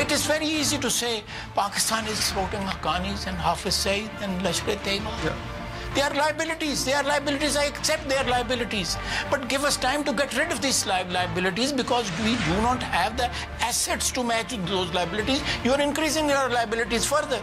It is very easy to say Pakistan is exporting Haqqanis and Hafiz Saeed and Lashkar-e-Taiba. They are liabilities. They are liabilities. I accept they are liabilities. But give us time to get rid of these liabilities, because we do not have the assets to match those liabilities. You are increasing your liabilities further.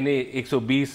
NA 120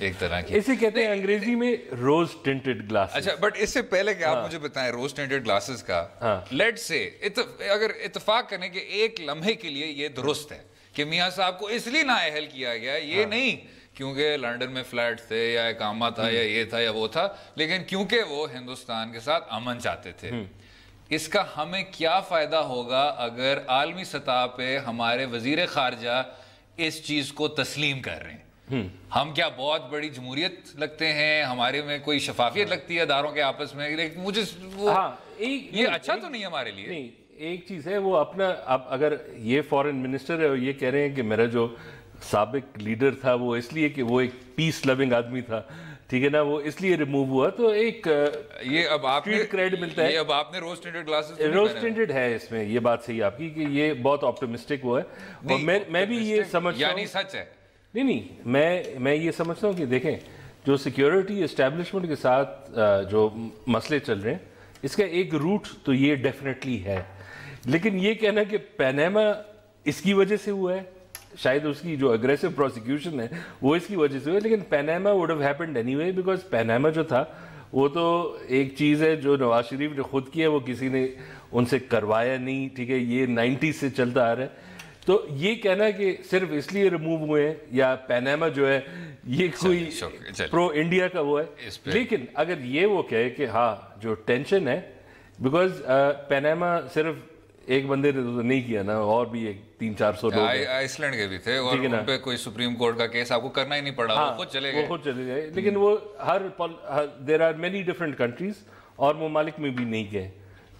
ایک طرح کی. اسے کہتے ہیں انگریزی میں روز ٹنٹڈ glass. اچھا but اس سے پہلے کہ آپ مجھے بتائیں روز ٹنٹڈ گلاسز کا, لیٹ سے اگر اتفاق کریں کہ ایک لمحے کے لیے یہ درست ہے کہ میاں صاحب کو اس لیے نااہل کیا گیا, یہ نہیں کیونکہ لنڈن میں فلیٹ تھے یا اقامہ تھا یا یہ تھا یا وہ تھا, لیکن کیونکہ وہ ہندوستان کے ساتھ امن چاہتے تھے. اس کا ہمیں کیا فائدہ ہوگا اگر عالمی سطح پہ ہمارے وزیر خارجہ اس چیز کو تسلیم کر رہے ہیں؟ ہم کیا بہت بڑی جمہوریت لگتے ہیں, ہمارے میں کوئی شفافیت لگتی ہے اداروں کے آپس میں, لیکن مجھے یہ اچھا تو نہیں ہمارے لیے. نہیں, ایک چیز ہے وہ اپنا, اب اگر یہ فورن منسٹر ہے اور یہ کہہ رہے ہیں کہ میرا جو سابق لیڈر تھا وہ اس لیے کہ وہ ایک پیس لونگ آدمی تھا, ٹھیک ہے نا, وہ اس لیے ریموو ہوا, تو ایک یہ اب آپ نے کریڈٹ ملتا ہے. یہ اب آپ نے روز ٹنٹڈ گلاسز روز ٹنٹڈ ہے اس میں, یہ بات صحیح آپ کی کہ یہ بہت آپٹمسٹک وہ ہے, اور میں بھی یہ سمجھتا ہوں, یعنی سچ ہے. نہیں میں یہ سمجھتا ہوں کہ دیکھیں جو سیکیورٹی اسٹیبلشمنٹ کے ساتھ جو مسئلے چل رہے ہیں, اس کا ایک روٹ تو یہ ڈیفینیٹلی ہے, لیکن یہ کہنا کہ پیناما اس کی وجہ سے ہوا ہے, شاید اس کی جو اگریسو پروسیکیوشن ہے وہ اس کی وجہ سے ہوئی, لیکن Panama would have happened any way, because Panama جو تھا وہ تو ایک چیز ہے جو نواز شریف نے خود کی ہے, وہ کسی نے ان سے کروایا نہیں, ٹھیک ہے, یہ 90 سے چلتا آ رہا ہے. تو یہ کہنا کہ صرف اس لیے ریموو ہوئے ہیں یا پیناما جو ہے یہ کوئی پرو انڈیا کا وہ ہے, لیکن اگر یہ وہ کہے کہ ہاں جو ٹینشن ہے, بیکاز پیناما صرف ایک بندے نے تو نہیں کیا نا, اور بھی ایک 300-400 لوگ آئس لینڈ کے بھی تھے, اور ان پہ کوئی سپریم کورٹ کا کیس آپ کو کرنا ہی نہیں پڑا, وہ خود چلے گئے. لیکن وہ there are many different countries, اور ممالک میں بھی نہیں گئے,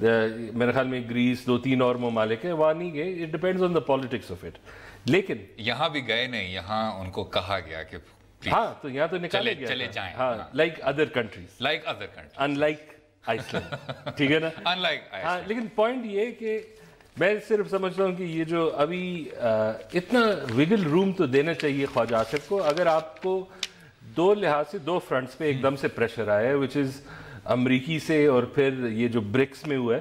میرے خیال میں گریس 2-3 اور ممالک ہیں وہاں نہیں گئے, it depends on the politics of it. لیکن یہاں بھی گئے نہیں, یہاں ان کو کہا گیا کہ ہاں تو یہاں تو نکالے گیا, چلے جائیں, ہاں, like other countries, in like Iceland, ٹھیک ہے نا, ہاں. لیکن پوائنٹ یہ ہے کہ میں صرف سمجھتا ہوں کہ یہ جو ابھی اتنا وگل روم تو دینا چاہیے خواجہ آصف کو, اگر آپ کو دو لحاظ سے 2 فرنٹس پہ ایک دم سے پریشر آیا ہے, وچ از امریکی سے اور پھر یہ جو برکس میں ہوا ہے,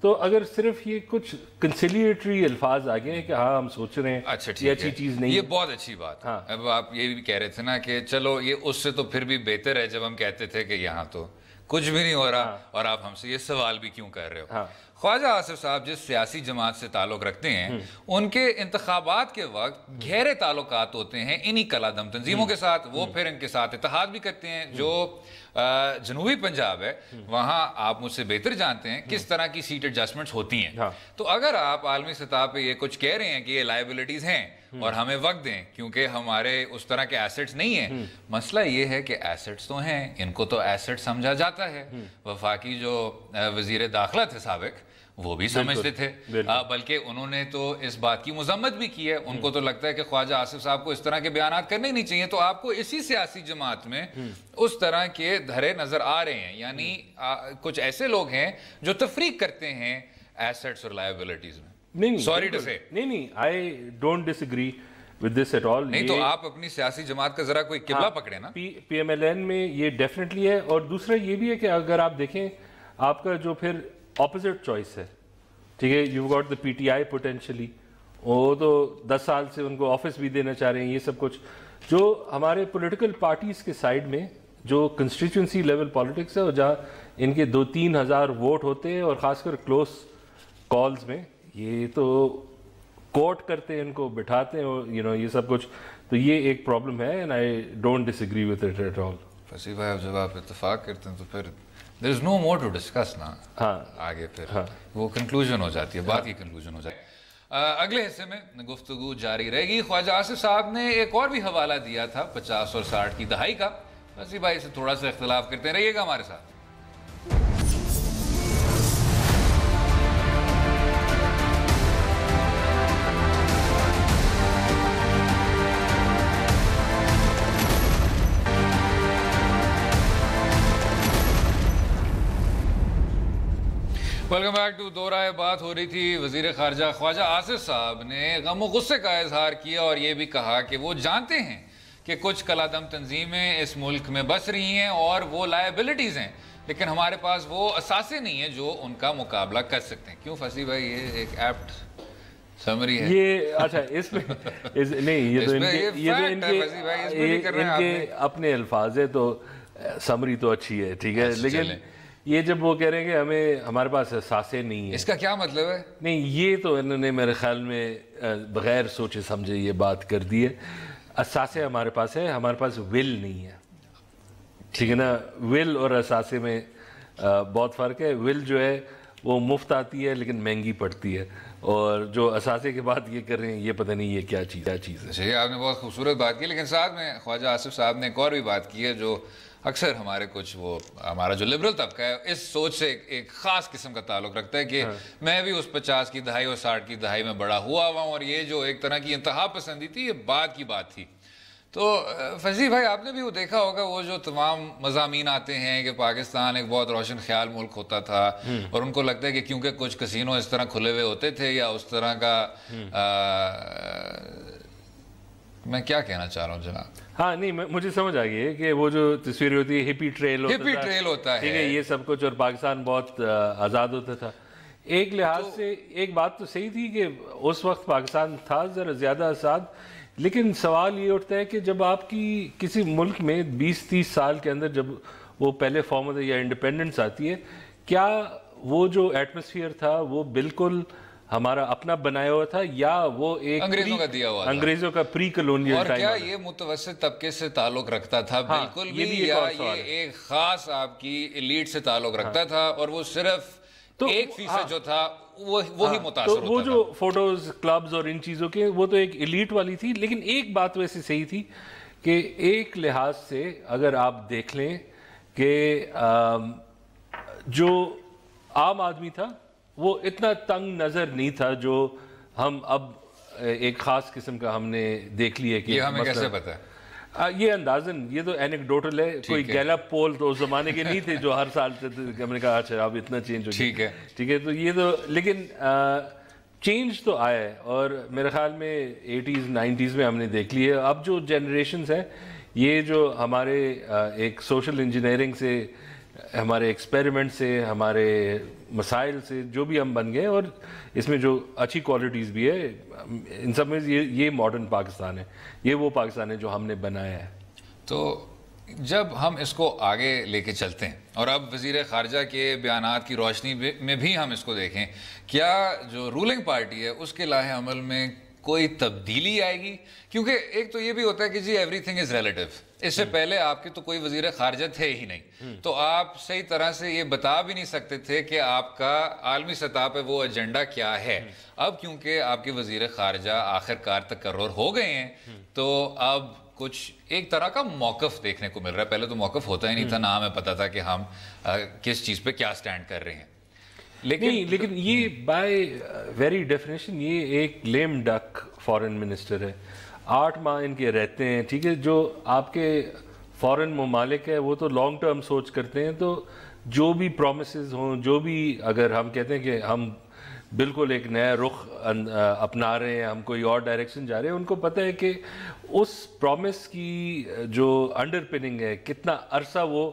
تو اگر صرف یہ کچھ کنسیلیٹری الفاظ آ گئے ہیں کہ ہاں ہم سوچ رہے ہیں یہ اچھی چیز نہیں, یہ بہت اچھی بات. اب آپ یہ بھی کہہ رہے تھے نا کہ چلو یہ اس سے تو پھر بھی بہتر ہے جب ہم کہتے تھے کہ یہاں تو کچھ بھی نہیں ہو رہا, اور آپ ہم سے یہ سوال بھی کیوں کر رہے ہو. خواجہ آصف صاحب جس سیاسی جماعت سے تعلق رکھتے ہیں, ان کے انتخابات کے وقت گہرے تعلقات ہوتے ہیں انہی کلادم تنظیموں کے ساتھ, وہ پھر ان کے ساتھ اتحاد بھی کرتے ہیں. جو جنوبی پنجاب ہے وہاں آپ مجھ سے بہتر جانتے ہیں کس طرح کی سیٹ ایڈجسٹمنٹس ہوتی ہیں. تو اگر آپ عالمی سطح پہ یہ کچھ کہہ رہے ہیں کہ یہ لائبلٹیز ہیں اور ہمیں وقت دیں کیونکہ ہمارے اس طرح کے ایسٹس نہیں ہیں, مسئلہ یہ ہے کہ ایسٹس تو ہیں, ان کو تو ایسٹ سمجھا جاتا ہے. وفاقی جو وزیر داخلہ تھے سابق وہ بھی سمجھتے تھے, بلکہ انہوں نے تو اس بات کی مذمت بھی کی ہے. ان کو تو لگتا ہے کہ خواجہ آصف صاحب کو اس طرح کے بیانات کرنے ہی نہیں چاہیے. تو آپ کو اسی سیاسی جماعت میں اس طرح کے دھرے نظر آ رہے ہیں, یعنی کچھ ایسے لوگ ہیں جو تفریق کرتے ہیں ایسٹس اور لائبلٹیز میں. سوری ٹو سے, نہیں, آئی ڈونٹ ڈس ایگری ود دس ایٹ آل. نہیں تو آپ اپنی سیاسی جماعت کا ذرا کوئی قبلہ پکڑے نا. پی ایم ایل این میں یہ ڈیفینیٹلی ہے, اور دوسرا یہ بھی ہے کہ اگر آپ دیکھیں آپ کا جو پھر اپوزٹ چوائس ہے, ٹھیک ہے, you got the P T I potentially, وہ تو 10 سال سے ان کو آفس بھی دینا چاہ رہے ہیں, یہ سب کچھ. جو ہمارے پولیٹیکل پارٹیز کے سائڈ میں جو کنسٹیٹوئنسی لیول پالیٹکس ہے, اور جہاں ان کے 2-3 ہزار ووٹ ہوتے ہیں, اور خاص کر کلوز کالز میں یہ تو کوٹ کرتے ہیں, ان کو بٹھاتے ہیں, اور یہ سب کچھ, تو یہ ایک پرابلم ہے, اینڈ آئی ڈونٹ ڈس ایگری وتھ اٹ ایٹ آل. فصیح بھائی, جب آپ اتفاق کرتے ہیں تو پھر there is no more to discuss نا, آگے پھر وہ کنکلوژن ہو جاتی ہے, بات کی کنکلوژن ہو جاتی ہے. اگلے حصے میں گفتگو جاری رہے گی. خواجہ آصف صاحب نے ایک اور بھی حوالہ دیا تھا 50 اور 60 کی دہائی کا. فصیح بھائی سے تھوڑا سا اختلاف کرتے رہیے گا ہمارے ساتھ. ویلکم بیک ٹو دو رائے. بات ہو رہی تھی وزیر خارجہ خواجہ آصف صاحب نے غم و غصے کا اظہار کیا, اور یہ بھی کہا کہ وہ جانتے ہیں کہ کچھ کلادم تنظیمیں اس ملک میں بس رہی ہیں اور وہ لائبلٹیز ہیں, لیکن ہمارے پاس وہ اثاثے نہیں ہیں جو ان کا مقابلہ کر سکتے ہیں. کیوں فصیح بھائی, یہ ایک ایپٹ سمری ہے یہ اچھا اس میں نہیں یہ تو ان کے اپنے الفاظ ہے تو سمری تو اچھی ہے ٹھیک ہے لیکن یہ جب وہ کہہ رہے ہیں کہ ہمارے پاس احساسیں نہیں ہیں, اس کا کیا مطلب ہے؟ نہیں یہ تو انہوں نے میرے خیال میں بغیر سوچے سمجھے یہ بات کر دی ہے. احساسیں ہمارے پاس ہے, ہمارے پاس ول نہیں ہے ٹھیک ہے نا. ول اور احساسے میں بہت فرق ہے. ول جو ہے وہ مفت آتی ہے لیکن مہنگی پڑتی ہے, اور جو اثاثے کے بعد یہ کر رہے ہیں یہ پتہ نہیں یہ کیا چیز ہے. صحیح, آپ نے بہت خوبصورت بات کی, لیکن ساتھ میں خواجہ آصف صاحب نے ایک اور بھی بات کی ہے جو اکثر ہمارے کچھ وہ ہمارا جو لبرل طبقہ ہے اس سوچ سے ایک خاص قسم کا تعلق رکھتا ہے کہ میں بھی اس 50 کی دہائی اور 60 کی دہائی میں بڑا ہوا ہوں اور یہ جو ایک طرح کی انتہا پسندی تھی یہ بعد کی بات تھی. تو فضی بھائی آپ نے بھی وہ دیکھا ہوگا وہ جو تمام مضامین آتے ہیں کہ پاکستان ایک بہت روشن خیال ملک ہوتا تھا اور ان کو لگتا ہے کہ کیونکہ کچھ کسینو اس طرح کھلے ہوئے ہوتے تھے یا اس طرح کا میں کیا کہنا چاہ رہا ہوں جناب. ہاں نہیں مجھے سمجھ آ گئی ہے کہ وہ جو تصویر ہوتی ہے ہپی ٹریل ہوتا ہے یہ سب کچھ, اور پاکستان بہت آزاد ہوتا تھا. ایک لحاظ سے ایک بات تو صحیح تھی کہ اس وقت پاکستان تھا ذرا زیادہ آزاد, لیکن سوال یہ اٹھتا ہے کہ جب آپ کی کسی ملک میں 20-30 سال کے اندر جب وہ پہلے فارم ہوتا ہے یا انڈیپینڈنس آتی ہے, کیا وہ جو ایٹماسفیئر تھا وہ بالکل ہمارا اپنا بنایا ہوا تھا یا وہ ایک انگریزوں کا دیا ہوا تھا, انگریزوں کا پری کلونیل اور ٹائم, کیا یہ متوسط طبقے سے تعلق رکھتا تھا بالکل بھی, یا یہ ایک خاص آپ کی ایلیٹ سے تعلق رکھتا تھا اور وہ صرف 1% جو تھا وہی متاثر ہوتا تھا. وہ جو فوٹوز کلبز اور ان چیزوں کے وہ تو ایک ایلیٹ والی تھی, لیکن ایک بات ویسے صحیح تھی کہ ایک لحاظ سے اگر آپ دیکھ لیں کہ جو عام آدمی تھا وہ اتنا تنگ نظر نہیں تھا جو ہم اب ایک خاص قسم کا ہم نے دیکھ لی ہے کہ یہ ہمیں کیسے پتہ ہے؟ یہ اندازن یہ تو اینیکڈوٹل ہے, کوئی گیلپ پول تو اس زمانے کے نہیں تھے جو ہر سال ہم نے کہا اچھا اب اتنا چینج ہو گیا ٹھیک ہے. تو یہ تو لیکن چینج تو آیا ہے, اور میرے خیال میں 80s 90s میں ہم نے دیکھ لی ہے. اب جو جنریشنز ہیں یہ جو ہمارے ایک سوشل انجینئرنگ سے, ہمارے ایکسپیریمنٹ سے, ہمارے مسائل سے جو بھی ہم بن گئے, اور اس میں جو اچھی کوالٹیز بھی ہے ان سب میں یہ ماڈرن پاکستان ہے, یہ وہ پاکستان ہے جو ہم نے بنایا ہے. تو جب ہم اس کو آگے لے کے چلتے ہیں اور اب وزیر خارجہ کے بیانات کی روشنی میں بھی ہم اس کو دیکھیں, کیا جو رولنگ پارٹی ہے اس کے لاہ عمل میں کوئی تبدیلی آئے گی؟ کیونکہ ایک تو یہ بھی ہوتا ہے کہ جی ایوری تھنگ از ریلیٹیو, اس سے پہلے آپ کے تو کوئی وزیر خارجہ تھے ہی نہیں, تو آپ صحیح طرح سے یہ بتا بھی نہیں سکتے تھے کہ آپ کا عالمی سطح پہ وہ ایجنڈا کیا ہے. اب کیونکہ آپ کے وزیر خارجہ آخر کار تقرر ہو گئے ہیں تو اب کچھ ایک طرح کا موقف دیکھنے کو مل رہا ہے. پہلے تو موقف ہوتا ہی نہیں تھا, نہ ہمیں پتا تھا کہ ہم کس چیز پہ کیا سٹینڈ کر رہے ہیں. لیکن یہ بائی ویری ڈیفینیشن یہ ایک لیم ڈک فارن منسٹر ہے. 8 ماہ ان کے رہتے ہیں ٹھیک ہے. جو آپ کے فارن ممالک ہے وہ تو لانگ ٹرم سوچ کرتے ہیں, تو جو بھی پرومسز ہوں, جو بھی اگر ہم کہتے ہیں کہ ہم بالکل ایک نیا رخ اپنا رہے ہیں, ہم کوئی اور ڈائریکشن جا رہے ہیں, ان کو پتہ ہے کہ اس پرومس کی جو انڈر پننگ ہے کتنا عرصہ وہ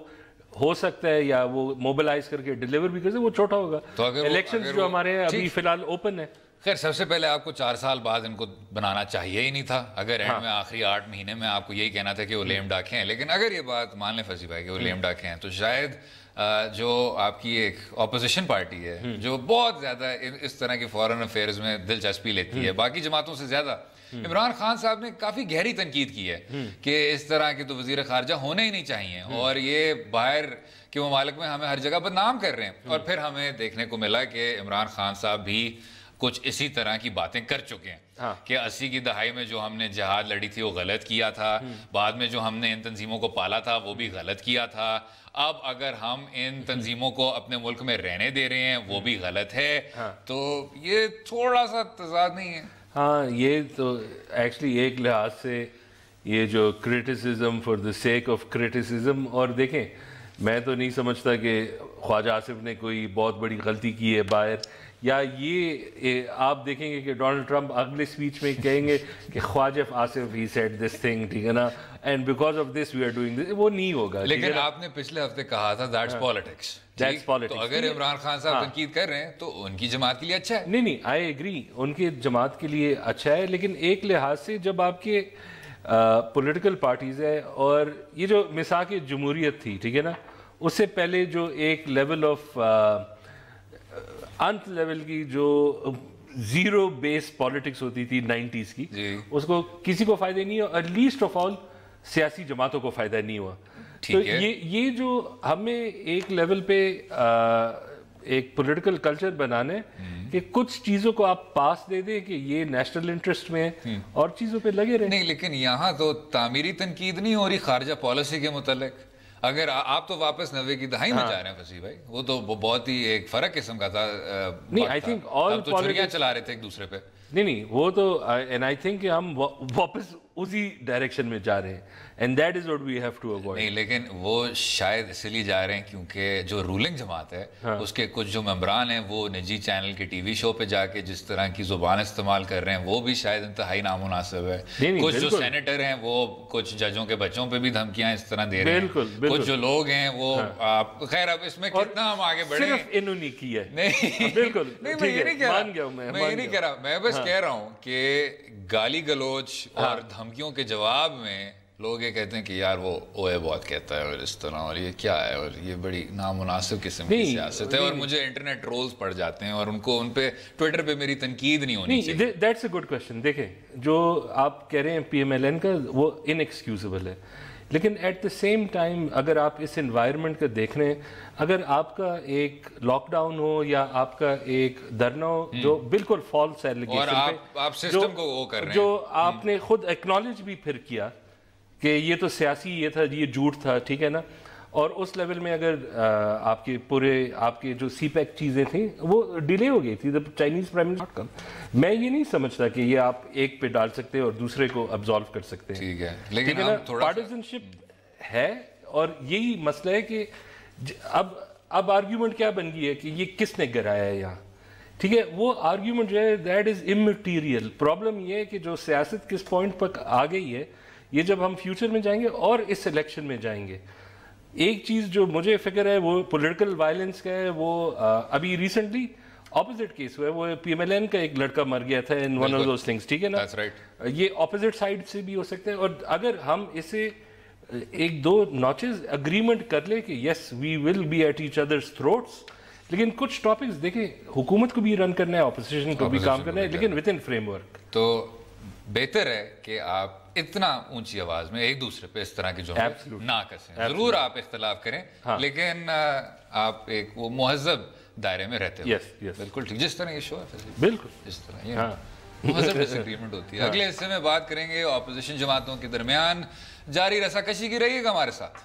ہو سکتا ہے یا وہ موبلائز کر کے ڈیلیور بھی کر سکتے, وہ چھوٹا ہوگا. الیکشنز جو ہمارے ہیں ابھی فی الحال اوپن ہے. خیر سب سے پہلے آپ کو 4 سال بعد ان کو بنانا چاہیے ہی نہیں تھا. اگر اینڈ میں آخری 8 مہینے میں آپ کو یہی کہنا تھا کہ وہ لیم ڈاک ہیں, لیکن اگر یہ بات مان لیں فضی بھائی کہ وہ لیم ڈاک ہیں, تو شاید جو آپ کی ایک اپوزیشن پارٹی ہے جو بہت زیادہ اس طرح کی فارن افیئرز میں دلچسپی لیتی ہے باقی جماعتوں سے زیادہ, عمران خان صاحب نے کافی گہری تنقید کی ہے کہ اس طرح کے تو وزیر خارجہ ہونے ہی نہیں چاہیے, اور یہ باہر کے ممالک میں ہمیں ہر جگہ بدنام کر رہے ہیں. اور پھر ہمیں دیکھنے کو ملا کہ عمران خان صاحب بھی کچھ اسی طرح کی باتیں کر چکے ہیں کہ 80 کی دہائی میں جو ہم نے جہاد لڑی تھی وہ غلط کیا تھا, بعد میں جو ہم نے ان تنظیموں کو پالا تھا وہ بھی غلط کیا تھا, اب اگر ہم ان تنظیموں کو اپنے ملک میں رہنے دے رہے ہیں وہ بھی غلط ہے. تو یہ تھوڑا سا تضاد نہیں ہے؟ ہاں یہ تو ایکچولی ایک لحاظ سے یہ جو criticism for the sake of criticism, اور دیکھیں میں تو نہیں سمجھتا کہ خواجہ آصف نے کوئی بہت بڑی غلطی کی ہے باہر, یا یہ آپ دیکھیں گے کہ ڈونلڈ ٹرمپ اگلے اسپیچ میں کہیں گے کہ Khawaja Asif he said this thing, ٹھیک ہے نا, and because of this we are doing this, وہ نہیں ہوگا. لیکن آپ نے پچھلے ہفتے کہا تھا دیٹس پالیٹکس, تو اگر عمران خان صاحب تنقید کر رہے ہیں تو ان کی جماعت کے لیے اچھا ہے. نہیں آئی ایگری, ان کی جماعت کے لیے اچھا ہے, لیکن ایک لحاظ سے جب آپ کے پولیٹیکل پارٹیز ہے, اور یہ جو مساق جمہوریت تھی, ٹھیک ہے نا, اس سے پہلے جو ایک لیول آف انت لیول کی جو زیرو بیس پالیٹکس ہوتی تھی 90s کی, اس کو کسی کو فائدہ نہیں ہوا, لیسٹ آف آل سیاسی جماعتوں کو فائدہ نہیں ہوا. تو یہ جو ہمیں ایک لیول پہ ایک پولیٹیکل کلچر بنانے کہ کچھ چیزوں کو آپ پاس دے دیں کہ یہ نیشنل انٹرسٹ میں ہے, اور چیزوں پہ لگے رہے. نہیں, لیکن یہاں تو تعمیری تنقید نہیں ہو رہی خارجہ پالیسی کے متعلق. اگر آپ تو واپس 90 کی دہائی میں جا رہے ہیں فصیح بھائی, وہ تو بہت ہی ایک فرق قسم کا تھا. نہیں, آئی تھنک آل تو چھریاں چلا رہے تھے ایک دوسرے پہ. نہیں وہ تو, اینڈ آئی تھنک کہ ہم واپس اسی ڈائریکشن میں جا رہے ہیں, and that is what we have to avoid. نہیں, لیکن وہ شاید اس لیے جا رہے ہیں کیونکہ جو رولنگ جماعت ہے اس کے کچھ جو ممبران ہیں وہ نجی چینل کے ٹی وی شو پہ جا کے جس طرح کی زبان استعمال کر رہے ہیں وہ بھی شاید انتہائی نامناسب ہے. کچھ جو سینیٹر ہیں وہ کچھ ججوں کے بچوں پہ بھی دھمکیاں اس طرح دے رہے ہیں. کچھ جو لوگ ہیں وہ خیر اب اس میں کتنا ہم آگے بڑھیں, صرف انہوں نے کی ہے. نہیں بالکل, میں یہ نہیں کہہ رہا, میں بس کہہ رہا ہوں کہ گالی گلوچ اور دھمکیوں کے جواب میں لوگ یہ کہتے ہیں کہ یار وہ اوے بہت کہتا ہے اور اس طرح, اور یہ کیا ہے, اور یہ بڑی نامناسب قسم کی سیاست ہے, اور مجھے انٹرنیٹ ٹرولز پڑ جاتے ہیں اور ان پہ ٹویٹر پہ میری تنقید نہیں ہونی چاہیے. That's a good question. دیکھیں جو آپ کہہ رہے ہیں پی ایم ایل این کا وہ ان ایکسکیوزیبل ہے, لیکن ایٹ دا سیم ٹائم اگر آپ اس انوائرمنٹ کا دیکھ رہے ہیں, اگر آپ کا ایک لاک ڈاؤن ہو یا آپ کا ایک دھرنا ہو جو بالکل فالس ایلیگیشن پہ, جو آپ نے خود ایکنالج بھی پھر کیا کہ یہ تو سیاسی یہ تھا, یہ جھوٹ تھا, ٹھیک ہے نا, اور اس لیول میں اگر آپ کے پورے آپ کے جو سی پیک چیزیں تھیں وہ ڈیلے ہو گئی تھی, چائنیز پرائم منسٹر. میں یہ نہیں سمجھتا کہ یہ آپ ایک پہ ڈال سکتے اور دوسرے کو ابزالو کر سکتے ہیں. ٹھیک ہے, لیکن پارٹیزن شپ ہے, اور یہی مسئلہ ہے کہ اب آرگیومنٹ کیا بن گئی ہے کہ یہ کس نے گرایا ہے یہاں, ٹھیک ہے. وہ آرگیومنٹ جو ہے دیٹ از امٹیریل. پرابلم یہ ہے کہ جو سیاست کس پوائنٹ پر آ گئی ہے, یہ جب ہم فیوچر میں جائیں گے اور اس الیکشن میں جائیں گے, ایک چیز جو مجھے فکر ہے وہ پولیٹیکل وائلنس کا ہے. وہ ابھی ریسنٹلی اپوزٹ کیس ہوا ہے, وہ پی ایم ایل این کا ایک لڑکا مر گیا تھا in one of those things, ٹھیک ہے نا. یہ اپوزٹ سائڈ سے بھی ہو سکتا ہے, اور اگر ہم اسے ایک دو نوچز اگریمنٹ کر لیں کہ yes we will be at each other's throats, لیکن کچھ ٹاپکس دیکھیں حکومت کو بھی رن کرنا ہے, اپوزیشن کو بھی کام کرنا ہے, لیکن ود ان فریم ورک. تو بہتر ہے کہ آپ اتنا اونچی آواز میں ایک دوسرے پہ اس طرح کی جملے نہ کسیں. ضرور آپ اختلاف کریں, لیکن آپ ایک وہ مہذب دائرے میں رہتے ہو. بالکل ٹھیک, جس طرح یہ شو ہے بالکل جس طرح یہ مہذب ڈس ایگریمنٹ ہوتی ہے. اگلے حصے میں بات کریں گے اپوزیشن جماعتوں کے درمیان جاری رساکشی کی. رہیے گا ہمارے ساتھ.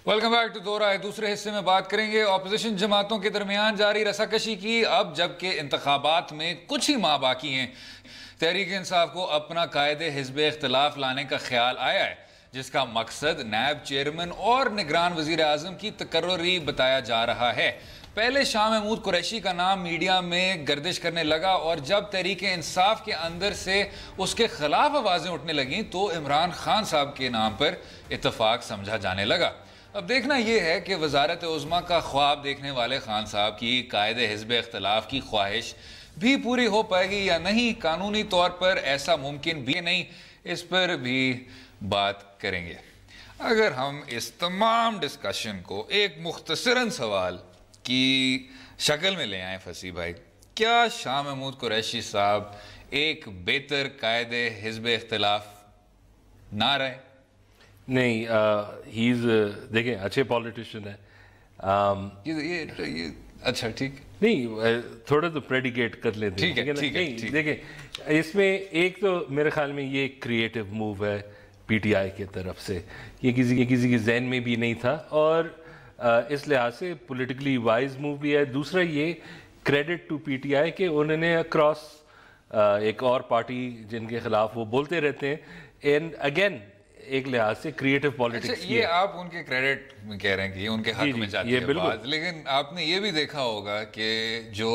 ویلکم بیک ٹو دو رائے. دوسرے حصے میں بات کریں گے اپوزیشن جماعتوں کے درمیان جاری رساکشی کی. اب جبکہ انتخابات میں کچھ ہی ماہ باقی ہیں, تحریک انصاف کو اپنا قائد حزب اختلاف لانے کا خیال آیا ہے, جس کا مقصد نیب چیئرمین اور نگران وزیر اعظم کی تقرری بتایا جا رہا ہے. پہلے شاہ محمود قریشی کا نام میڈیا میں گردش کرنے لگا, اور جب تحریک انصاف کے اندر سے اس کے خلاف آوازیں اٹھنے لگیں تو عمران خان صاحب کے نام پر اتفاق سمجھا جانے لگا. اب دیکھنا یہ ہے کہ وزارت عظمیٰ کا خواب دیکھنے والے خان صاحب کی قائد حزب اختلاف کی خواہش بھی پوری ہو پائے گی یا نہیں. قانونی طور پر ایسا ممکن بھی نہیں, اس پر بھی بات کریں گے. اگر ہم اس تمام ڈسکشن کو ایک مختصراً سوال کی شکل میں لے آئیں فصیح بھائی, کیا شاہ محمود قریشی صاحب ایک بہتر قائد حزب اختلاف نہ رہے؟ نہیں, دیکھیں اچھے پالیٹیشین ہے. اچھا ٹھیک, نہیں تھوڑا تو پریڈیکیٹ کر لیتے ہیں نہیں دیکھیں اس میں ایک تو میرے خیال میں یہ ایک کریٹو موو ہے پی ٹی آئی کی طرف سے, یہ کسی کے ذہن میں بھی نہیں تھا اور اس لحاظ سے پولیٹیکلی وائز موو بھی ہے. دوسرا یہ credit to P T I کہ انہوں نے اکراس ایک اور پارٹی جن کے خلاف وہ بولتے رہتے ہیں اینڈ اگین ایک لحاظ سے کریٹو پالیٹکس. یہ آپ ان کے کریڈٹ میں کہہ رہے ہیں کہ یہ ان کے حق میں جاتی ہے بات, لیکن آپ نے یہ بھی دیکھا ہوگا کہ جو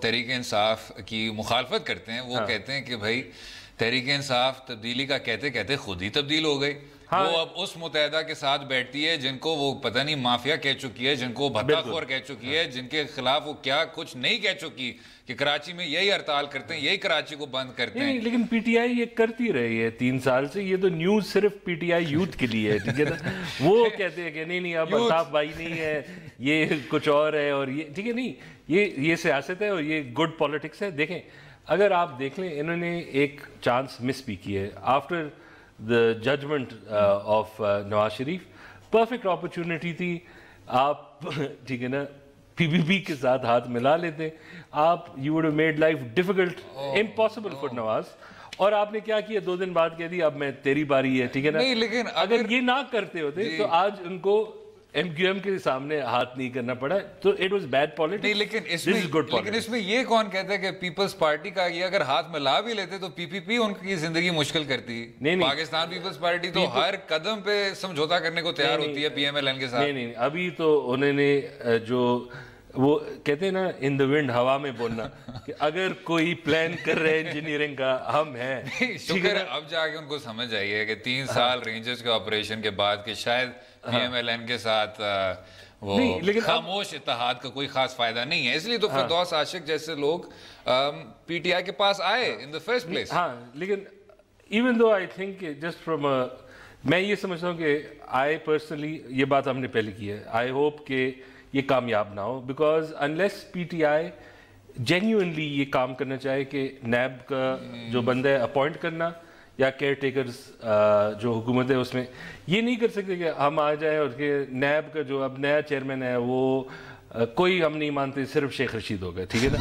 تحریک انصاف کی مخالفت کرتے ہیں وہ کہتے ہیں کہ بھائی تحریک انصاف تبدیلی کا کہتے کہتے خود ہی تبدیل ہو گئی. وہ اب اس متحدہ کے ساتھ بیٹھتی ہے جن کو وہ پتہ نہیں مافیا کہہ چکی ہے, جن کو بھتہ خور کہہ چکی ہے, جن کے خلاف وہ کیا کچھ نہیں کہہ چکی کہ کراچی میں یہی ہڑتال کرتے ہیں, یہی کراچی کو بند کرتے ہیں. لیکن پی ٹی آئی یہ کرتی رہی ہے 3 سال سے. یہ تو نیوز صرف پی ٹی آئی یوتھ کے لیے ہے, ٹھیک ہے نا. وہ کہتے ہیں کہ نہیں اب الطاف بھائی نہیں ہے, یہ کچھ اور ہے, اور یہ ٹھیک ہے نہیں, یہ سیاست ہے اور یہ گڈ پالیٹکس ہے. دیکھیں اگر آپ دیکھ لیں انہوں نے ایک چانس مس بھی کی ہے after the judgment of Nawaz Sharif. Perfect opportunity تھی, آپ ٹھیک ہے نا پی پی پی کے ساتھ ہاتھ ملا لیتے آپ, you would have made life difficult, impossible for نواز. اور آپ نے کیا کیا 2 دن بعد کہہ دیا اب میں تیری باری ہے, ٹھیک ہے نا. لیکن اگر یہ نہ کرتے ہوتے تو آج ان کو ایم کیو ایم کے سامنے ہاتھ نہیں کرنا پڑا, تو اٹ واز بیڈ پالیٹکس. لیکن اس میں یہ کون کہتا ہے کہ پیپلز پارٹی کا یہ اگر ہاتھ ملا بھی لیتے تو پی پی پی ان کی زندگی مشکل کرتی. پاکستان پیپلز پارٹی تو ہر قدم پہ سمجھوتا کرنے کو تیار ہوتی ہے پی ایم ایل این کے ساتھ. نہیں ابھی تو انہوں نے جو وہ کہتے ہیں نا ان دا ونڈ, ہوا میں بولنا, کہ اگر کوئی پلان کر رہے انجینئرنگ کا ہم ہیں. شکر اب جا کے ان کو سمجھ آئی ہے کہ 3 سال رینجرز کے آپریشن کے بعد کہ شاید پی ایم ایل این کے ساتھ وہ خاموش اتحاد کا کوئی خاص فائدہ نہیں ہے, اس لیے تو فردوس عاشق جیسے لوگ پی ٹی آئی کے پاس آئے ان دا فرسٹ پلیس. ہاں لیکن even though I think just from میں یہ سمجھتا ہوں کہ آئی پرسنلی, یہ بات ہم نے پہلے کی ہے, آئی ہوپ کہ یہ کامیاب نہ ہو, because unless P T I genuinely یہ کام کرنا چاہے کہ نیب کا جو بندہ ہے اپوائنٹ کرنا یا کیئر ٹیکرز جو حکومت ہے اس میں یہ نہیں کر سکتے کہ ہم آ جائیں اور کہ نیب کا جو اب نیا چیئرمین ہے وہ کوئی ہم نہیں مانتے, صرف شیخ رشید ہو گئے, ٹھیک ہے نا.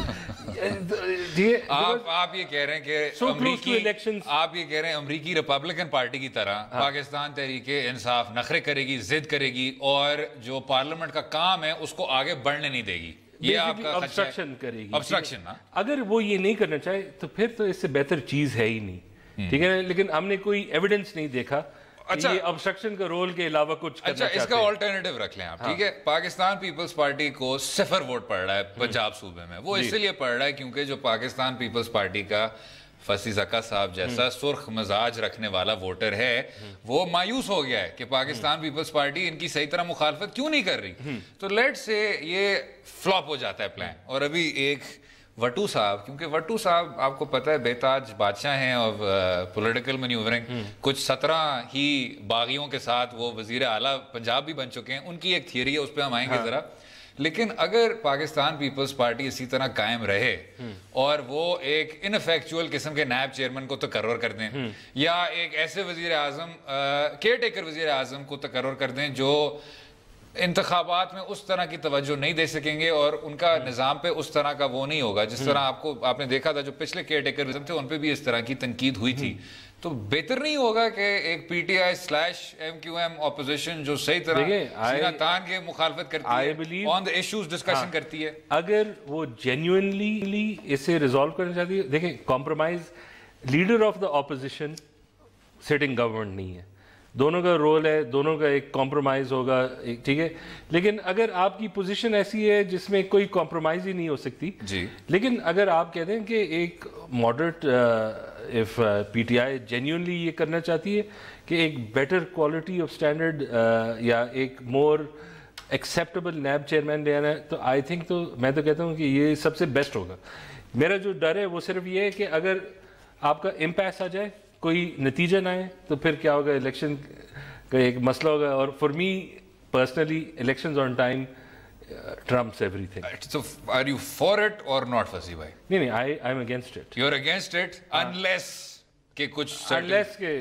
آپ یہ کہہ رہے ہیں کہ آپ یہ کہہ رہے ہیں امریکی ریپبلکن پارٹی کی طرح پاکستان تحریک انصاف نخرے کرے گی, ضد کرے گی, اور جو پارلیمنٹ کا کام ہے اس کو آگے بڑھنے نہیں دے گی. یہ آپ کا obstruction کرے گی. obstruction اگر وہ یہ نہیں کرنا چاہے تو پھر تو اس سے بہتر چیز ہے ہی نہیں, ٹھیک ہے نا. لیکن ہم نے کوئی ایویڈنس نہیں دیکھا یہ obstruction کا رول کے علاوہ کچھ کرنا چاہتے ہیں. اس کا آلٹرنیٹو رکھ لیں آپ, ٹھیک ہے. پاکستان پیپلز پارٹی کو 0 ووٹ پڑ رہا ہے پنجاب صوبے میں. وہ اس لیے پڑ رہا ہے کیونکہ جو پاکستان پیپلز پارٹی کا فصیح زکا صاحب جیسا سرخ مزاج رکھنے والا ووٹر ہے وہ مایوس ہو گیا ہے کہ پاکستان پیپلز پارٹی ان کی صحیح طرح مخالفت کیوں نہیں کر رہی. تو لیٹ سے یہ فلاپ ہو جاتا ہے پلان. اور ابھی ایک وٹو صاحب, کیونکہ وٹو صاحب آپ کو پتہ ہے بے تاج بادشاہ ہیں اور پولیٹیکل مینیورنگ, کچھ 17 ہی باغیوں کے ساتھ وہ وزیر اعلیٰ پنجاب بھی بن چکے ہیں. ان کی ایک تھیوری ہے, اس پہ ہم آئیں گے ذرا. لیکن اگر پاکستان پیپلز پارٹی اسی طرح قائم رہے اور وہ ایک انفیکچوئل قسم کے نائب چیئرمین کو تقرر کر دیں یا ایک ایسے وزیر اعظم کیئر ٹیکر وزیر اعظم کو تقرر کر دیں جو انتخابات میں اس طرح کی توجہ نہیں دے سکیں گے اور ان کا نظام پہ اس طرح کا وہ نہیں ہوگا جس طرح آپ نے دیکھا تھا جو پچھلے کیئر ٹیکر تھے ان پہ بھی اس طرح کی تنقید ہوئی تھی. تو بہتر نہیں ہوگا کہ ایک P T I / MQM opposition جو صحیح طرح سینہ تان کے مخالفت کرتی ہے, آن دا ایشوز ڈسکشن کرتی ہے, اگر وہ جینیونلی اسے ریزالو کرنا چاہتی ہے. دیکھیں compromise, leader of the opposition sitting government نہیں ہے, دونوں کا رول ہے, دونوں کا ایک کمپرومائز ہوگا, ٹھیک ہے. لیکن اگر آپ کی پوزیشن ایسی ہے جس میں کوئی کمپرومائز ہی نہیں ہو سکتی, لیکن اگر آپ کہتے ہیں کہ ایک moderate if P T I genuinely یہ کرنا چاہتی ہے کہ ایک بیٹر کوالٹی آف اسٹینڈرڈ یا ایک مور ایکسیپٹیبل نیب چیئرمین لے آنا ہے, تو آئی تھنک تو میں تو کہتا ہوں کہ یہ سب سے بیسٹ ہوگا. میرا جو ڈر ہے وہ صرف یہ ہے کہ اگر آپ کا امپیس آ جائے, کوئی نتیجہ نہ آئے, تو پھر کیا ہوگا, الیکشن کا ایک مسئلہ ہوگا. اور for me personally elections on time trumps everything. So are you for it or not, Fasi bhai? نہیں I'm against it. You're against it unless کہ کچھ unless کہ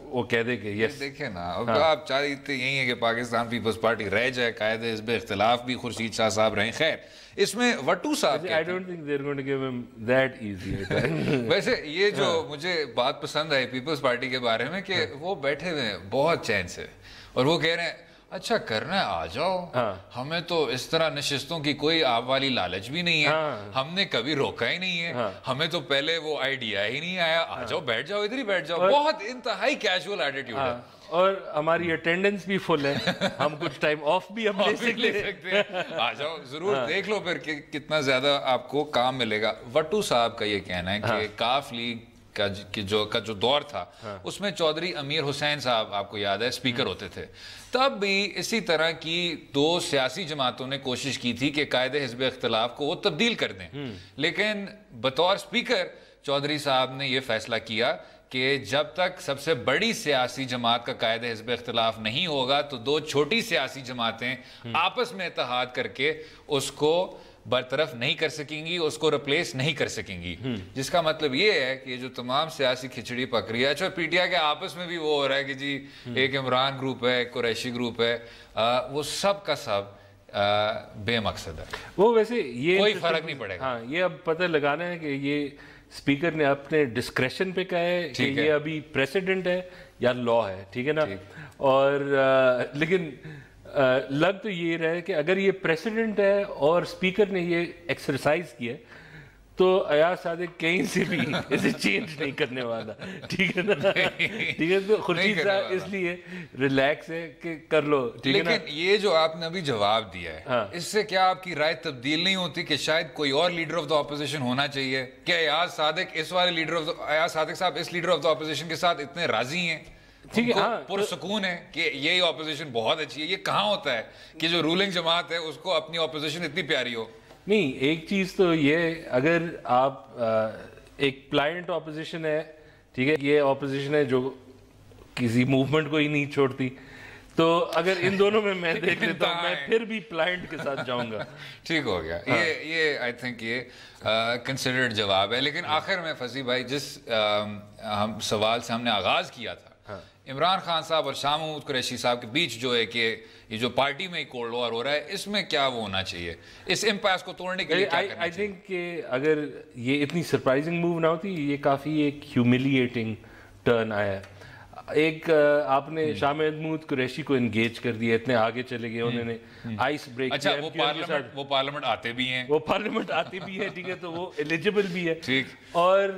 وہ کہہ دے کہ یس. دیکھیں نا اب آپ چاہتے یہی ہے کہ پاکستان پیپلز پارٹی رہ جائے, قائد حزب اختلاف بھی خورشید شاہ صاحب رہیں. خیر اس میں وٹو صاحب I don't think they're going to give him that easy. ویسے یہ جو مجھے بات پسند آئی پیپلز پارٹی کے بارے میں کہ وہ بیٹھے ہوئے ہیں بہت چین سے اور وہ کہہ رہے ہیں اچھا کرنا ہے آ جاؤ, ہمیں تو اس طرح نشستوں کی کوئی آپ والی لالچ بھی نہیں ہے, ہم نے کبھی روکا ہی نہیں ہے, ہمیں تو پہلے وہ آئیڈیا ہی نہیں آیا, آ جاؤ بیٹھ جاؤ ادھر ہی بیٹھ جاؤ. بہت انتہائی کیجول ایٹیٹیوڈ ہے اور ہماری اٹینڈنس بھی فل ہے, ہم کچھ ٹائم آف بھی ہم لے سکتے ہیں, آ جاؤ ضرور دیکھ لو پھر کتنا زیادہ آپ کو کام ملے گا. وٹو صاحب کا یہ کہنا ہے کہ کاف لیگ کا جو دور تھا اس میں چودھری امیر حسین صاحب آپ کو یاد ہے اسپیکر ہوتے تھے, تب بھی اسی طرح کی دو سیاسی جماعتوں نے کوشش کی تھی کہ قائد حزب اختلاف کو وہ تبدیل کر دیں, لیکن بطور اسپیکر چودھری صاحب نے یہ فیصلہ کیا کہ جب تک سب سے بڑی سیاسی جماعت کا قائد حزب اختلاف نہیں ہوگا تو دو چھوٹی سیاسی جماعتیں آپس میں اتحاد کر کے اس کو برطرف نہیں کر سکیں گی, اس کو ریپلیس نہیں کر سکیں گی. جس کا مطلب یہ ہے کہ جو تمام سیاسی کھچڑی پک رہی ہے, اچھا پی ٹی آئی کے آپس میں بھی وہ ہو رہا ہے کہ جی ایک عمران گروپ ہے, ایک قریشی گروپ ہے, وہ سب کا سب بے مقصد ہے. وہ ویسے یہ کوئی فرق نہیں پڑے گا. ہاں یہ اب پتہ لگانا ہے کہ یہ اسپیکر نے اپنے ڈسکریشن پہ کہا ہے کہ یہ ابھی پریسیڈنٹ ہے یا لا ہے, ٹھیک ہے نا. اور لیکن لگ تو یہ رہا ہے کہ اگر یہ پریسیڈنٹ ہے اور اسپیکر نے یہ ایکسرسائز کیا تو ایاز صادق کہیں سے بھی اسے چینج نہیں کرنے والا, ٹھیک ہے نا. ٹھیک ہے, تو خورشید صاحب اس لیے ریلیکس ہے کہ کر لو, ٹھیک ہے نا. لیکن یہ جو آپ نے ابھی جواب دیا ہے اس سے کیا آپ کی رائے تبدیل نہیں ہوتی کہ شاید کوئی اور لیڈر آف دا اپوزیشن ہونا چاہیے؟ کیا ایاز صادق اس والے ایاز صادق صاحب اس لیڈر آف دا اپوزیشن کے ساتھ اتنے راضی ہیں, ٹھیک ہے, پرسکون ہے کہ یہ اپوزیشن بہت اچھی ہے؟ یہ کہاں ہوتا ہے کہ جو رولنگ جماعت ہے اس کو اپنی اپوزیشن اتنی پیاری ہو؟ نہیں, ایک چیز تو یہ, اگر آپ ایک پلائنٹ اپوزیشن ہے, ٹھیک ہے, یہ اپوزیشن ہے جو کسی موومنٹ کو ہی نہیں چھوڑتی, تو اگر ان دونوں میں دیکھ لیتا ہوں, میں پھر بھی پلائنٹ کے ساتھ جاؤں گا. ٹھیک ہو گیا. یہ آئی تھنک یہ کنسیڈرڈ جواب ہے. لیکن آخر میں فصیح بھائی جس سوال سے ہم نے آغاز کیا تھا, عمران خان صاحب اور شاہ محمود قریشی صاحب کے بیچ جو ہے کہ یہ جو پارٹی میں کولڈ وار ہو رہا ہے, اس میں کیا وہ ہونا چاہیے, اس امپیس کو توڑنے کے لیے کیا کرنا چاہیے؟ آئی تھنک کہ اگر یہ اتنی سرپرائزنگ موو نہ ہوتی, یہ کافی ایک ہیوملیٹنگ ٹرن آیا ہے. ایک آپ نے شاہ محمود قریشی کو انگیج کر دیا, اتنے آگے چلے گئے, انہوں نے آئس بریک. اچھا وہ پارلیمنٹ آتے بھی ہیں, وہ پارلیمنٹ آتے بھی ہے, ٹھیک ہے, تو وہ ایلیجیبل بھی ہے. اور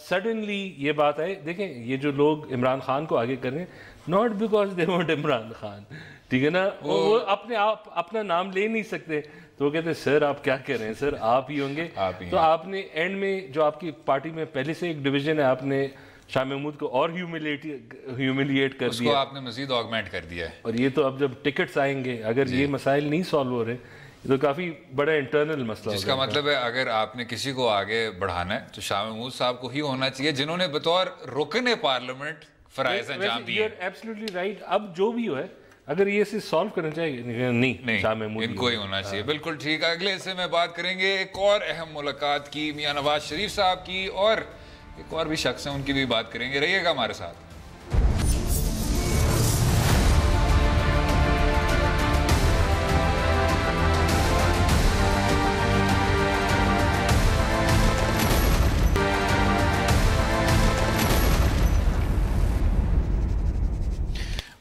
سڈنلی یہ بات آئے, دیکھیں یہ جو لوگ عمران خان کو آگے کر رہے ہیں, not because they want Imran Khan, ٹھیک ہے نا, وہ اپنے آپ اپنا نام لے نہیں سکتے, تو وہ کہتے ہیں سر آپ کیا کہہ رہے ہیں, سر آپ ہی ہوں گے. تو آپ نے اینڈ میں جو آپ کی پارٹی میں پہلے سے ایک ڈویژن ہے, آپ نے شاہ محمود کو اور ہیوملیٹ کر دیا, اس کو آپ نے مزید آگمنٹ کر دیا ہے. اور یہ تو اب جب ٹکٹس آئیں گے, اگر یہ مسائل نہیں سالو ہو رہے, یہ تو کافی بڑا انٹرنل مسئلہ ہوگا. جس کا مطلب ہے اگر آپ نے کسی کو آگے بڑھانا ہے تو شاہ محمود صاحب کو ہی ہونا چاہیے, جنہوں نے بطور رکن پارلیمنٹ فرائض انجام دیے. Absolutely right. اب جو بھی ہو ہے, اگر یہ اسے سالو کرنا چاہیے, نہیں شاہ محمود ان کو ہی ہونا چاہیے. بالکل ٹھیک. اگلے حصے میں بات کریں گے ایک اور اہم ملاقات کی, میاں نواز شریف صاحب کی, اور ایک اور بھی شخص ہیں ان کی بھی بات کریں گے. رہیے گا ہمارے ساتھ.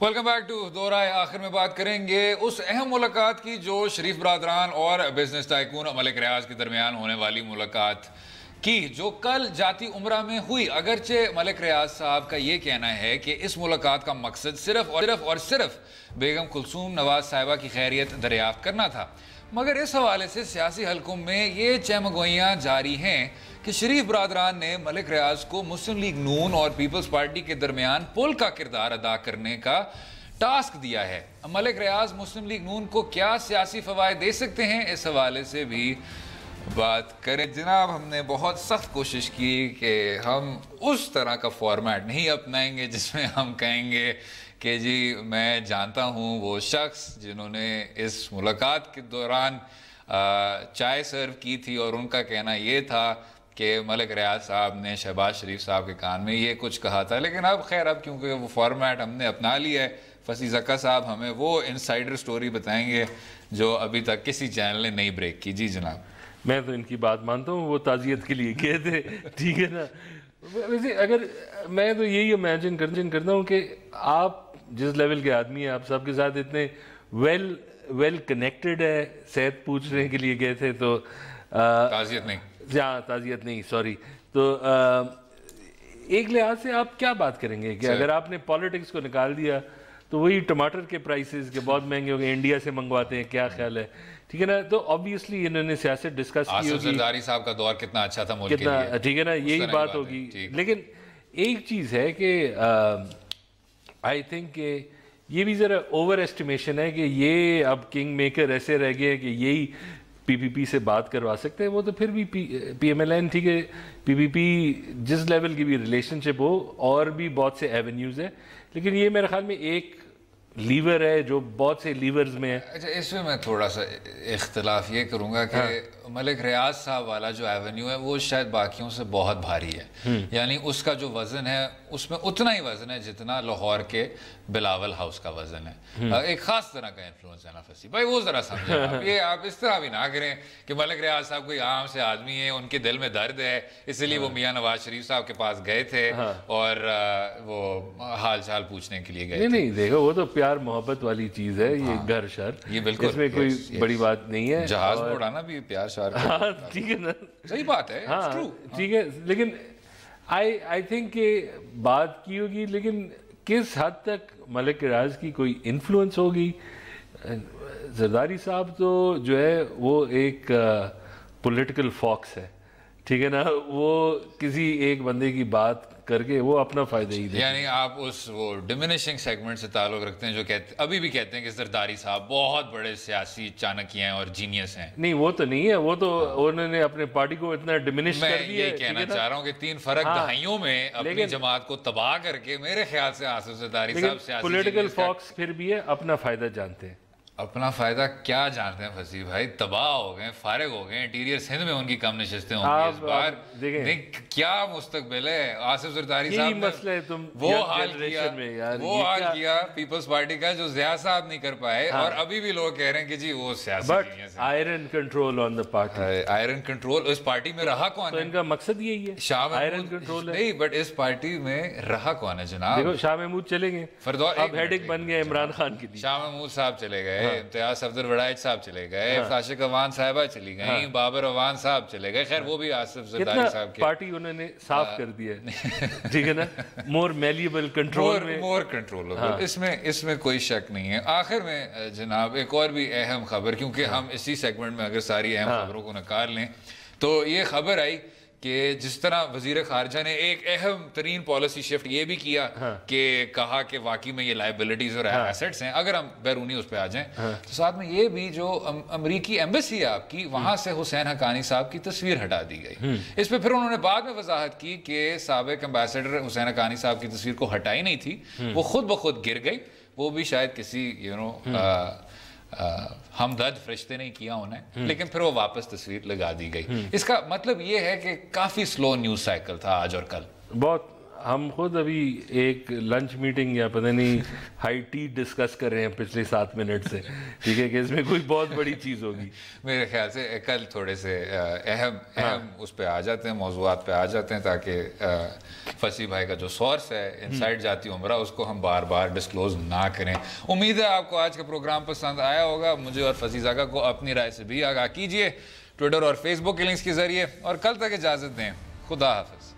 ویلکم بیک ٹو دو رائے. آخر میں بات کریں گے اس اہم ملاقات کی جو شریف برادران اور بزنس ٹائکون ملک ریاض کے درمیان ہونے والی ملاقات کی, جو کل جاتی عمرہ میں ہوئی. اگرچہ ملک ریاض صاحب کا یہ کہنا ہے کہ اس ملاقات کا مقصد صرف بیگم کلثوم نواز صاحبہ کی خیریت دریافت کرنا تھا, مگر اس حوالے سے سیاسی حلقوں میں یہ چہمگوئیاں جاری ہیں کہ شریف برادران نے ملک ریاض کو مسلم لیگ نون اور پیپلز پارٹی کے درمیان پل کا کردار ادا کرنے کا ٹاسک دیا ہے. ملک ریاض مسلم لیگ نون کو کیا سیاسی فوائد دے سکتے ہیں, اس حوالے سے بھی بات کریں. جناب ہم نے بہت سخت کوشش کی کہ ہم اس طرح کا فارمیٹ نہیں اپنائیں گے جس میں ہم کہیں گے کہ جی میں جانتا ہوں وہ شخص جنہوں نے اس ملاقات کے دوران چائے سرو کی تھی اور ان کا کہنا یہ تھا کہ ملک ریاض صاحب نے شہباز شریف صاحب کے کان میں یہ کچھ کہا تھا، لیکن اب خیر اب کیونکہ وہ فارمیٹ ہم نے اپنا لیا ہے، فصیح زکا صاحب ہمیں وہ انسائڈر سٹوری بتائیں گے جو ابھی تک کسی چینل نے نہیں بریک کی. جی جناب. میں تو ان کی بات مانتا ہوں، وہ تعزیت کے لیے گئے تھے، ٹھیک ہے نا. ویسے اگر میں تو یہی امیجن کرتا ہوں کہ آپ جس لیول کے آدمی ہیں، آپ سب کے ساتھ اتنے ویل کنیکٹڈ ہے، صحت پوچھنے کے لیے گئے تھے تو تعزیت نہیں، ہاں تعزیت نہیں، سوری. تو ایک لحاظ سے آپ کیا بات کریں گے کہ اگر آپ نے پالیٹکس کو نکال دیا تو وہی ٹماٹر کے پرائسز کے بہت مہنگے ہو گئے، انڈیا سے منگواتے ہیں، کیا خیال ہے؟ ٹھیک ہے نا. تو آبویسلی انہوں نے سیاست ڈسکس کی آصف زرداری صاحب کا دور کتنا اچھا تھا ملک کے کتنا، لیے، ٹھیک ہے نا، یہی بات ہوگی. لیکن ایک چیز ہے کہ آئی تھنک کہ یہ بھی ذرا اوور ایسٹیمیشن ہے کہ یہ اب کنگ میکر ایسے رہ گئے کہ یہی PPP سے بات کروا سکتے ہیں. وہ تو پھر بھی PMLN، ٹھیک ہے، PPP جس لیول کی بھی ریلیشن شپ ہو، اور بھی بہت سے ایونیوز ہیں، لیکن یہ میرے خیال میں ایک لیور ہے جو بہت سے لیورز میں ہے. اچھا اس میں تھوڑا سا اختلاف یہ کروں گا کہ ملک ریاض صاحب والا جو ایونیو ہے وہ شاید باقیوں سے بہت بھاری ہے، یعنی اس کا جو وزن ہے اس میں اتنا ہی وزن ہے جتنا لاہور کے بلاول ہاؤس کا وزن ہے. ایک خاص طرح کا انفلوئنس ہے نا فصیح بھائی، وہ ذرا سمجھیں. یہ آپ اس طرح بھی نہ کریں کہ ملک ریاض صاحب کوئی عام سے آدمی ہے، ان کے دل میں درد ہے، اس لیے وہ میاں نواز شریف صاحب کے پاس گئے تھے اور وہ حال چال پوچھنے کے لیے گئے. نہیں دیکھو، وہ تو پیار محبت والی چیز ہے، یہ گھر شر، یہ بالکل اس میں کوئی بڑی بات نہیں ہے. جہاز میں اڑانا بھی پیار شار، ہاں ٹھیک ہے نا، صحیح بات ہے، ہاں ٹھیک ہے. لیکن آئی تھنک کہ بات کی ہوگی، لیکن کس حد تک ملک ریاض کی کوئی انفلوئنس ہوگی. زرداری صاحب تو جو ہے وہ ایک پولیٹیکل فاکس ہے، ٹھیک ہے نا، وہ کسی ایک بندے کی بات کر کے وہ اپنا فائدہ ہی دے. یعنی آپ اس وہ ڈیمینشنگ سیگمنٹ سے تعلق رکھتے ہیں جو کہتے ابھی بھی کہتے ہیں کہ زرداری صاحب بہت بڑے سیاسی چانکیہ ہیں اور جینیس ہیں. نہیں وہ تو نہیں ہے، وہ تو انہوں نے اپنے پارٹی کو اتنا ڈیمینش کر دیا ہے. میں یہ کہنا چاہ رہا ہوں کہ 3 فرق دہائیوں میں اپنی جماعت کو تباہ کر کے میرے خیال سے آصف زرداری صاحب سیاسی پولیٹیکل فاکس پھر بھی ہے، اپنا فائدہ جانتے ہیں. اپنا فائدہ کیا جانتے ہیں فصیح بھائی؟ تباہ ہو گئے، فارغ ہو گئے. انٹیریئر سندھ میں ان کی کم نشستیں ہوں گی اس بار. کیا مستقبل ہے آصف زرداری صاحب نے وہ حال کیا پیپلز پارٹی کا جو ضیاء صاحب نہیں کر پائے، اور ابھی بھی لوگ کہہ رہے ہیں کہ جی وہ سیاسی iron control on the party. Iron control اس پارٹی میں رہا کون ہے؟ ان کا مقصد یہی ہے آئرن کنٹرول ہے. نہیں بٹ اس پارٹی میں رہا کون ہے جناب؟ دیکھو شاہ محمود چلے گئے، اب ہیڈک بن گئے عمران خان کے لیے. شاہ محمود صاحب چلے گئے، امتیاز صفدر وڑائچ صاحب چلے گئے، خاشق اوان صاحبہ چلی گئیں، بابر اوان صاحب چلے گئے. خیر وہ بھی آصف زرداری صاحب کے پارٹی انہوں نے صاف کر دیا ہے، ٹھیک ہے نا، مور میلیبل کنٹرول میں، مور کنٹرولبل. اس میں کوئی شک نہیں ہے. آخر میں جناب ایک اور بھی اہم خبر، کیونکہ ہم اسی سیگمنٹ میں اگر ساری اہم خبروں کو نکال لیں تو یہ خبر آئی کہ جس طرح وزیر خارجہ نے ایک اہم ترین پالیسی شفٹ یہ بھی کیا کہ کہا کہ واقعی میں یہ لائبلٹیز اور ایسٹس ہیں. اگر ہم بیرونی اس پہ آ جائیں تو ساتھ میں یہ بھی جو امریکی ایمبیسی ہے آپ کی، وہاں سے حسین حقانی صاحب کی تصویر ہٹا دی گئی. اس پہ پھر انہوں نے بعد میں وضاحت کی کہ سابق امبیسڈر حسین حقانی صاحب کی تصویر کو ہٹائی نہیں تھی، وہ خود بخود گر گئی. وہ بھی شاید کسی ہمدرد فرشتے نہیں کیا انہیں، لیکن پھر وہ واپس تصویر لگا دی گئی. اس کا مطلب یہ ہے کہ کافی سلو نیوز سائیکل تھا آج اور کل. بہت. ہم خود ابھی ایک لنچ میٹنگ یا پتہ نہیں ہائی ٹی ڈسکس کر رہے ہیں پچھلے 7 منٹ سے، ٹھیک ہے، کہ اس میں کوئی بہت بڑی چیز ہوگی. میرے خیال سے کل تھوڑے سے اہم اس پہ آ جاتے ہیں، موضوعات پہ آ جاتے ہیں، تاکہ فصیح بھائی کا جو سورس ہے انسائٹ جاتی عمرہ اس کو ہم بار بار ڈسکلوز نہ کریں. امید ہے آپ کو آج کا پروگرام پسند آیا ہوگا. مجھے اور فصیح زکا کو اپنی رائے سے بھی آگاہ کیجیے ٹویٹر اور فیس بک کے لنکس کے ذریعے، اور کل تک اجازت دیں. خدا حافظ.